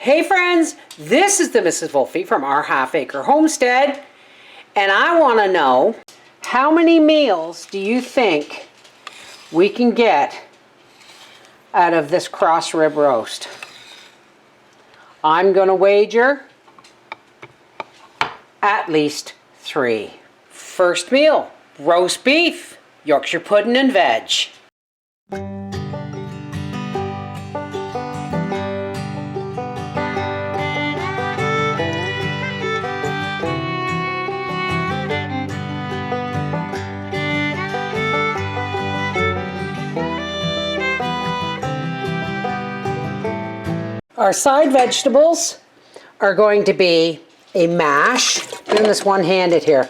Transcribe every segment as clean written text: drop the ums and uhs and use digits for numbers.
Hey friends, this is the Mrs. Wolfie from our half-acre homestead, and I want to know, how many meals do you think we can get out of this cross rib roast? I'm going to wager at least 3. First meal, roast beef, Yorkshire pudding and veg. Our side vegetables are going to be a mash. I'm doing this one-handed here.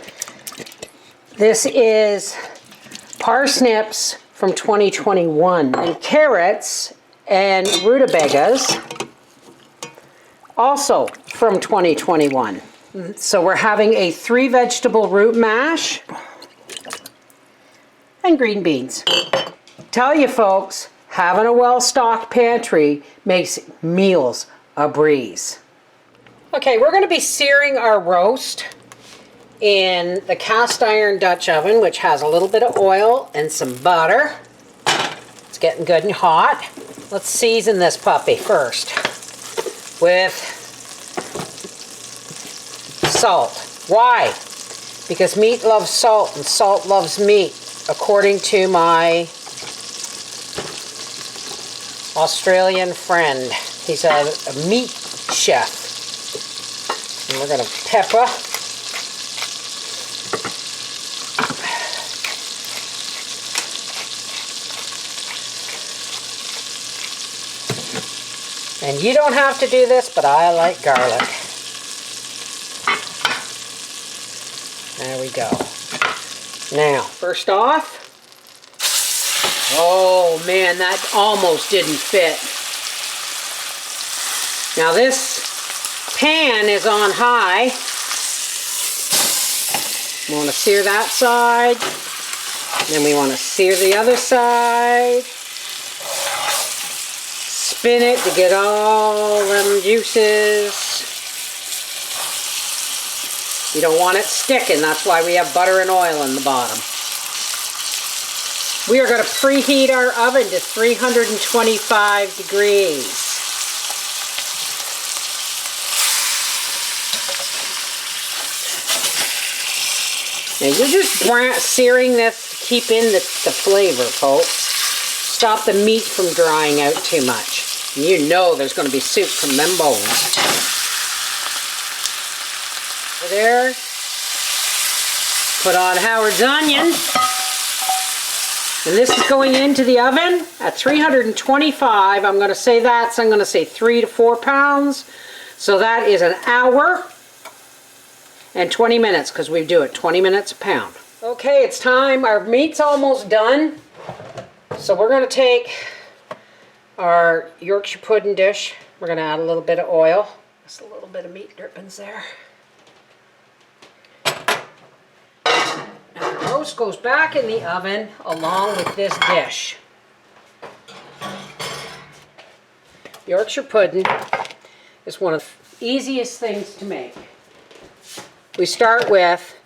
This is parsnips from 2021 and carrots and rutabagas also from 2021. So we're having a 3-vegetable root mash and green beans. Tell you folks, having a well-stocked pantry makes meals a breeze. Okay, we're going to be searing our roast in the cast iron Dutch oven, which has a little bit of oil and some butter. It's getting good and hot. Let's season this puppy first with salt. Why? Because meat loves salt and salt loves meat, according to my Australian friend. He's a meat chef. And we're going to pepper. And you don't have to do this, but I like garlic. There we go. Now, first off, oh man, that almost didn't fit. Now this pan is on high. We want to sear that side. Then we want to sear the other side. Spin it to get all them juices. You don't want it sticking, that's why we have butter and oil in the bottom. We are going to preheat our oven to 325 degrees. Now you're just searing this to keep in the flavor, folks. Stop the meat from drying out too much. You know there's going to be soup from them bones. There. Put on Howard's onion. And this is going into the oven at 325. I'm going to say that, so I'm going to say 3 to 4 pounds. So that is an hour and 20 minutes, because we do it 20 minutes a pound. Okay, it's time. Our meat's almost done. So we're going to take our Yorkshire pudding dish. We're going to add a little bit of oil. Just a little bit of meat drippings there. And the roast goes back in the oven along with this dish. Yorkshire pudding is one of the easiest things to make. We start with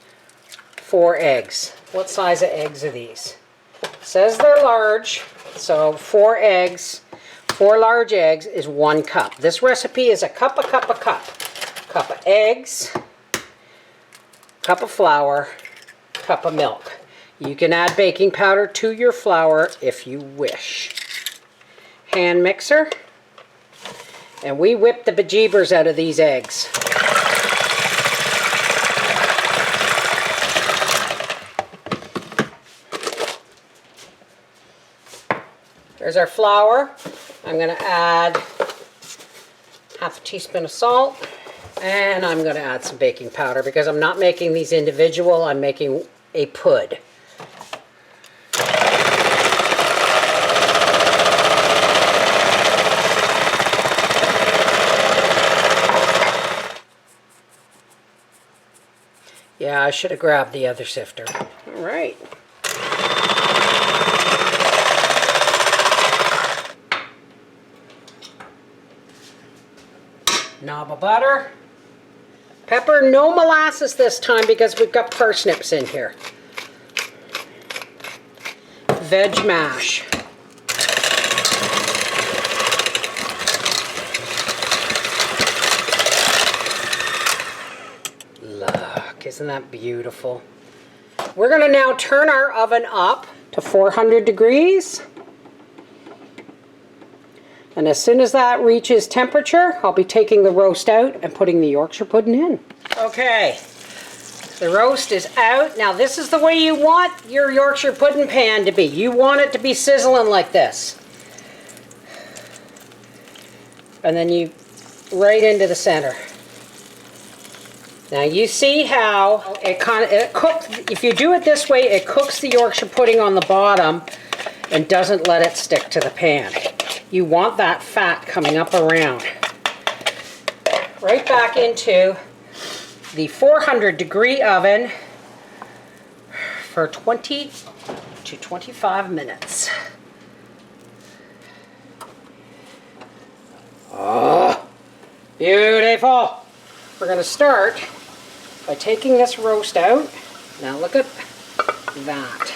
4 eggs. What size of eggs are these? It says they're large, so 4 eggs, 4 large eggs is 1 cup. This recipe is a cup, a cup, a cup. Cup of eggs, cup of flour, cup of milk. You can add baking powder to your flour if you wish. Hand mixer, and we whip the bejeebers out of these eggs. There's our flour. I'm going to add half a teaspoon of salt, and I'm going to add some baking powder because I'm not making these individual, I'm making a pud. Yeah, I should have grabbed the other sifter. All right. Knob of butter. Pepper, no molasses this time because we've got parsnips in here. Veg mash. Look, isn't that beautiful? We're going to now turn our oven up to 400 degrees. And as soon as that reaches temperature, I'll be taking the roast out and putting the Yorkshire pudding in. Okay, the roast is out. Now this is the way you want your Yorkshire pudding pan to be. You want it to be sizzling like this. And then you right into the center. Now you see how it cooks. If you do it this way, it cooks the Yorkshire pudding on the bottom and doesn't let it stick to the pan. You want that fat coming up around. Right back into the 400 degree oven for 20 to 25 minutes. Oh, beautiful. We're going to start by taking this roast out. Now look at that.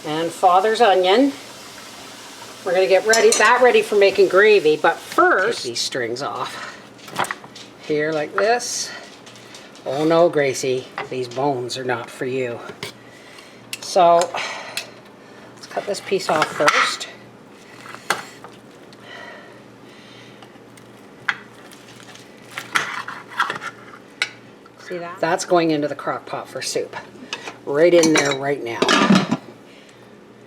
And Father's onion. We're going to get ready for making gravy, but first, take these strings off. Here like this. Oh no, Gracie, these bones are not for you. So, let's cut this piece off first. See that? That's going into the crock pot for soup. Right in there right now.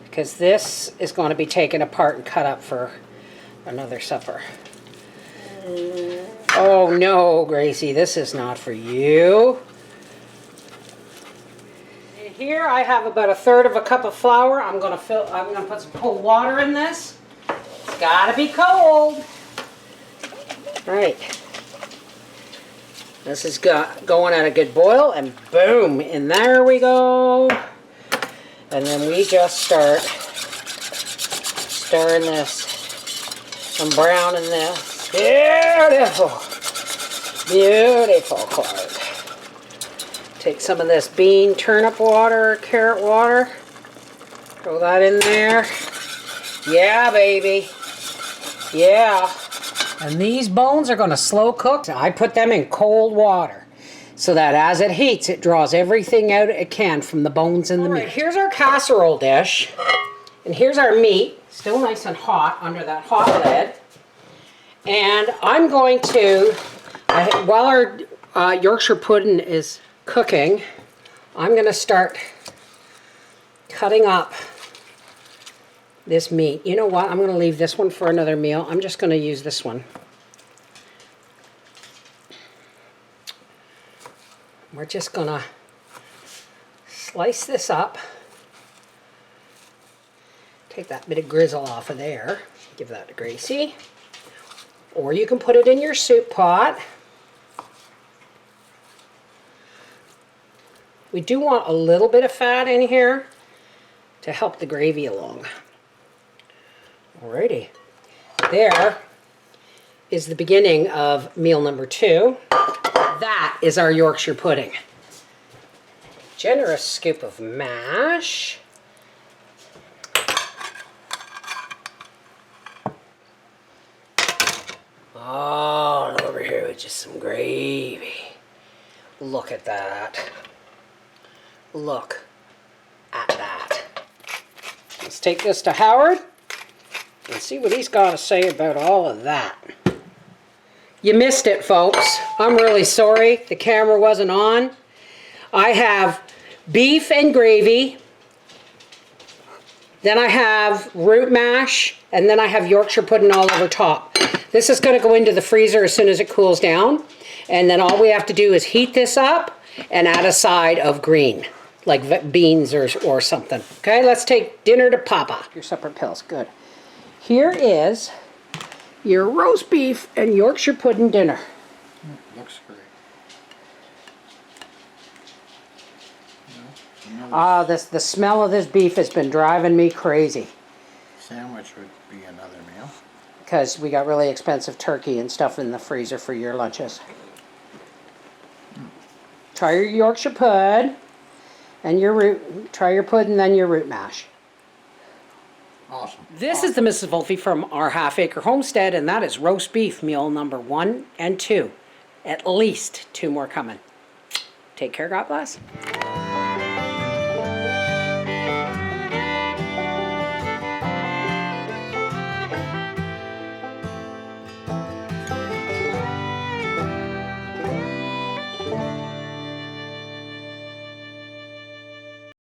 Because this is going to be taken apart and cut up for another supper. Oh no, Gracie, this is not for you. And here I have about 1/3 of a cup of flour. I'm going to put some cold water in this. It's got to be cold. All right. This is going at a good boil, and boom, and there we go. And then we just start stirring this and browning this. Beautiful, beautiful Clark. Take some of this bean turnip water, carrot water, throw that in there. Yeah, baby, yeah. And these bones are going to slow cook. I put them in cold water so that as it heats, it draws everything out it can from the bones in the meat. All right, here's our casserole dish. And here's our meat, still nice and hot under that hot lid. And I'm going to, while our Yorkshire pudding is cooking, I'm going to start cutting up this meat. You know what? I'm going to leave this one for another meal. I'm just going to use this one. We're just going to slice this up. Take that bit of grizzle off of there. Give that to Gracie. Or you can put it in your soup pot. We do want a little bit of fat in here to help the gravy along. Alrighty. There is the beginning of meal number 2. That is our Yorkshire pudding. Generous scoop of mash. Oh, and over here with just some gravy. Look at that. Look at that. Let's take this to Howard and see what he's got to say about all of that. You missed it, folks. I'm really sorry. The camera wasn't on. I have beef and gravy. Then I have root mash. And then I have Yorkshire pudding all over top. This is going to go into the freezer as soon as it cools down. And then all we have to do is heat this up and add a side of green, like beans or something. Okay, let's take dinner to Papa. Your supper pills, good. Here is your roast beef and Yorkshire pudding dinner. Looks great. The smell of this beef has been driving me crazy. Sandwich would be another meal. because we got really expensive turkey and stuff in the freezer for your lunches. Try your Yorkshire pud and your root. Try your pudding, then your root mash. Awesome. This is the Mrs. Wolfe from our half-acre homestead, and that is roast beef meal number 1 and 2. At least 2 more coming. Take care, God bless.